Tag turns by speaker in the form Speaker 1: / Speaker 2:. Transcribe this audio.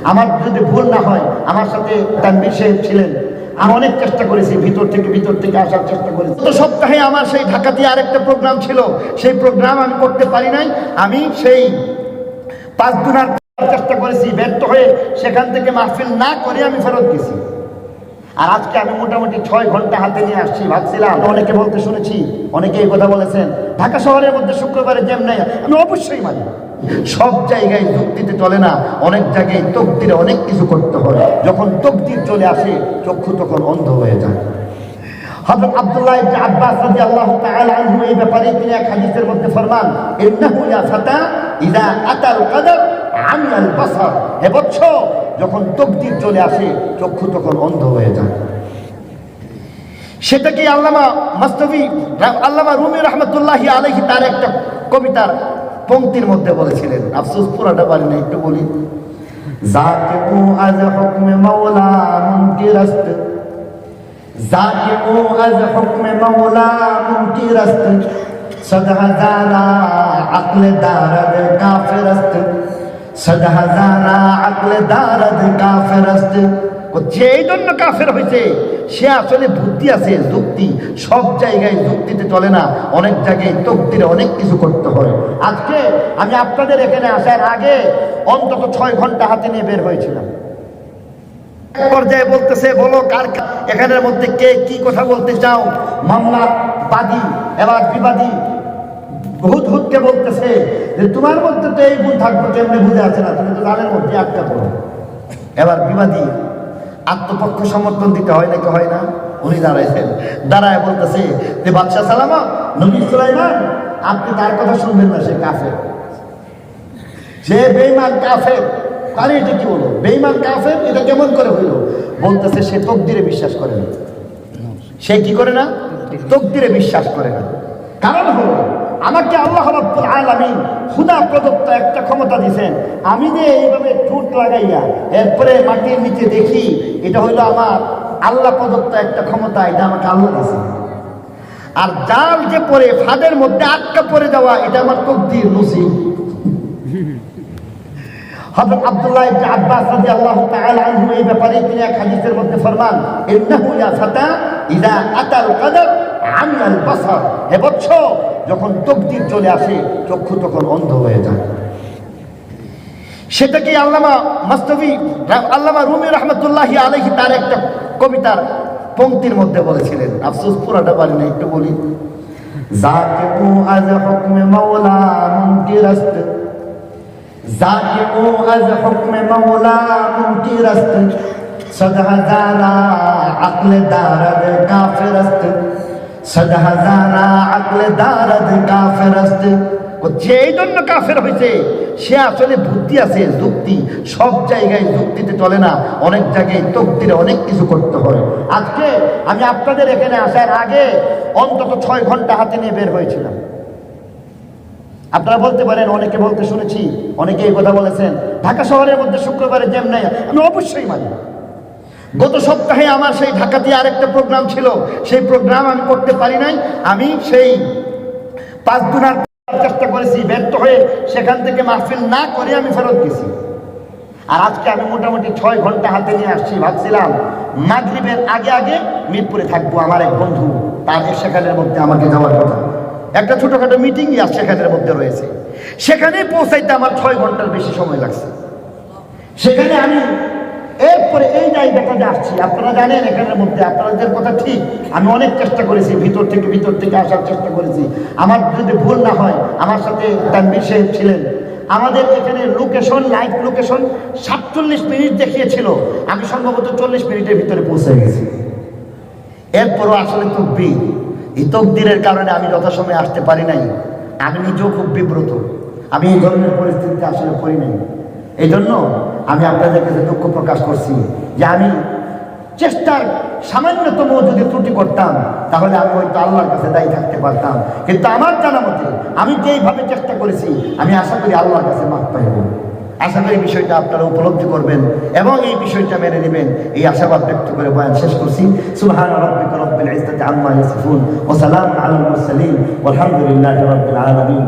Speaker 1: আমার যদি ভুল না হয়, আমার সাথে তানভীর সাহেব ছিলেন। আমি অনেক চেষ্টা করেছি, ভিতর থেকে আসার চেষ্টা করেছি। গত সপ্তাহে আমার সেই ঢাকাতে আরেকটা প্রোগ্রাম ছিল, সেই প্রোগ্রাম আমি করতে পারি নাই। আমি সেই 5 দিনের চেষ্টা করেছি, ব্যর্থ হয়ে সেখান থেকে মাহফিল না করে আমি ফেরত গেছি। আর আজকে আমি মোটামুটি 6 ঘন্টা হাতে নিয়ে আসছি। ভাবছিলাম, অনেকে বলতে শুনেছি, অনেকে এই কথা বলেছেন, ঢাকা শহরের মধ্যে শুক্রবারে জ্যাম নাই। আমি অবশ্যই মানি, সব জায়গায় যুক্তিতে চলে না, অনেক জায়গায় তকদিরে অনেক কিছু করতে হয়। যখন তকদির চলে আসে, চক্ষু তখন অন্ধ হয়ে যায়। হযরত আব্দুল্লাহ ইবনে আব্বাস রাদিয়াল্লাহু তাআলা আনহু এই ব্যাপারে তিনি এক হাদিসের মধ্যে ফরমান, ইন্নাহু ইয়া ফাতা ইযা আতাল কদর আমিয়াল বাসার। হে বৎস, যখন তকদির চলে আসে, চক্ষু তখন অন্ধ হয়ে যায়। সেটাকে আল্লামা রুমি রাহমাতুল্লাহি আলাইহি তার একটা কবিতার পংক্তির মধ্যে বলেছিলেন। আফসোস পুরাটা পারি না, একটু বলি। যাকে ও আজ হুকমে মাওলা মুনকিরাস্ত, যাকে ও আজ হুকমে মাওলা মুনকিরাস্ত, সদ হাজারা আকলে দারদ কাফিরাস্ত, সদ হাজারা আকলে দারদ কাফিরাস্ত। ও যেই জন্য কাফের হয়েছে, সে আসলে বুদ্ধি আছে, যুক্তি। সব জায়গায় যুক্তিতে চলে না, অনেক জায়গায় তকদিরে অনেক কিছু করতে হয়। আজকে আমি আপনাদের এখানে আসার আগে অন্তত 6 ঘন্টা হাতে নিয়ে বের হয়েছিলাম। পর্যায়ে বলতেছে, বলো কার এখানের মধ্যে কে কি কথা বলতে চাও। মামলা বাদী এবার বিবাদী হুদকে বলতেছে যে তোমার মধ্যে তো এই গুণ থাকবে, কেমনে বুঝে আছে না, তুমি তো জানের মধ্যে আটকা পড়ো। এবার বিবাদী আত্মপক্ষ সমর্থন দিতে হয় নাকি হয় না? উনি দাঁড়াইছেন, দাঁড়ায় বলতেছে যে বাদশাহ সালামা, নবী সুলাইমান, আপনি তার কথা শুনবেন না, সে কাফের, সে বেঈমান কাফের। আরে এটা কি বলো, বেঈমান কাফের, এটা কেমন করে হইল? বলতেছে সে তকদিরে বিশ্বাস করে না। সে কি করে না? তকদিরে বিশ্বাস করে না। কারণ হলো, আমাকে আল্লাহ রাব্বুল আলামিন খোদা প্রদত্ত একটা ক্ষমতা দিয়েছেন। আমি যে এইভাবে ঠোঁট লাগাইয়া এরপরে মাটির নিচে দেখি, এটা হইলো আমার আল্লাহ প্রদত্ত একটা ক্ষমতা, এটা আমাকে আল্লাহ দিয়েছে। আর জাল যে পরে ফাঁদের মধ্যে আটকা পড়ে যাওয়া, এটা আমার তকদির, নসিব। হযরত আব্দুল্লাহ ইবনে আব্বাস রাদিয়াল্লাহু তাআলা আনহু এই ব্যাপারে তিনি এক হাদিসের মধ্যে ফরমান, ইন্নাহু ইয়া ফাতা ইযা আতাল কদর আমিয়াল বাসার। হে বৎস, যখন তকদির চলে আসে, চক্ষু তখন অন্ধ হয়ে যায়। সেটাকে আল্লামা রুমি রাহমাতুল্লাহি আলাইহি তার একটা কবিতার পংক্তির মধ্যে বলেছিলেন। আফসোস পুরাটা পারি না, একটু বলি। যাকে ও আজ হুকমে মাওলা মুনকিরাস্ত, যাকে ও আজ হুকমে মাওলা মুনকিরাস্ত, সদ হাজারা আকলে দারদ কাফিরাস্ত, সদ হাজারা আকলে দারদ কাফিরাস্ত। ও যেই জন্য কাফের হয়েছে, সে আসলে বুদ্ধি আছে, যুক্তি। সব জায়গায় যুক্তিতে চলে না, অনেক জায়গায় তকদিরে অনেক কিছু করতে হয়। আজকে আমি আপনাদের এখানে আসার আগে অন্তত 6 ঘন্টা হাতে নিয়ে বের হয়েছিলাম। আপনারা বলতে পারেন, অনেকে বলতে শুনেছি, অনেকে এই কথা বলেছেন, ঢাকা শহরের মধ্যে শুক্রবারে জ্যাম নাই। আমি অবশ্যই মানি। গত সপ্তাহে আমার সেই ঢাকাতে আরেকটা প্রোগ্রাম ছিল, সেই প্রোগ্রাম আমি করতে পারি নাই। আমি সেই 5 দিনের চেষ্টা করেছি, ব্যর্থ হয়ে সেখান থেকে মাহফিল না করে আমি ফেরত গেছি। আর আজকে আমি মোটামুটি 6 ঘন্টা হাতে নিয়ে আসছি। ভাবছিলাম মাগরিবের আগে আগে মিরপুরে থাকবো, আমার এক বন্ধু, তার সেখানের মধ্যে আমাকে যাওয়ার কথা, একটা ছোটখাটো মিটিং সেখানের মধ্যে রয়েছে। সেখানে পৌঁছাইতে আমার 6 ঘন্টার বেশি সময় লাগছে। সেখানে আমি এরপরে এই জায়গাটাতে আসছি। আপনারা জানেন, এখানের মধ্যে আপনাদের কথা ঠিক, আমি অনেক চেষ্টা করেছি, ভিতর থেকে আসার চেষ্টা করেছি। আমার যদি ভুল না হয়, আমার সাথে তানভীর সাহেব ছিলেন। আমাদের এখানে লোকেশন, লাইভ লোকেশন 47 মিনিট দেখিয়েছিল, আমি সম্ভবত 40 মিনিটের ভিতরে পৌঁছে গেছি। এরপরও আসলে তকদির, এই তকদিরের কারণে আমি যথাসময়ে আসতে পারি নাই। আমি নিজেও খুব বিব্রত, আমি এই ধরনের পরিস্থিতিতে আসলে পড়ি নাই। এই জন্য আমি আপনাদের কাছে দুঃখ প্রকাশ করছি যে আমি চেষ্টার সামান্যতম যদি ত্রুটি করতাম, তাহলে আমি হয়তো আল্লাহর কাছে দায়ী থাকতে পারতাম। কিন্তু আমার জানা মতে আমি যেইভাবে চেষ্টা করেছি, আমি আশা করি আল্লাহর কাছে মাফ পাইব। আশা করি বিষয়টা আপনারা উপলব্ধি করবেন এবং এই বিষয়টা মেনে নেবেন, এই আশাবাদ ব্যক্ত করে বয়ান শেষ করছি। সুবহানা রাব্বিকা রাব্বিল ইজ্জাতি আম্মা ইয়াসিফুন ওয়া সালামুন আলাল মুরসালিন ওয়ালহামদুলিল্লাহি রাব্বিল আলামিন।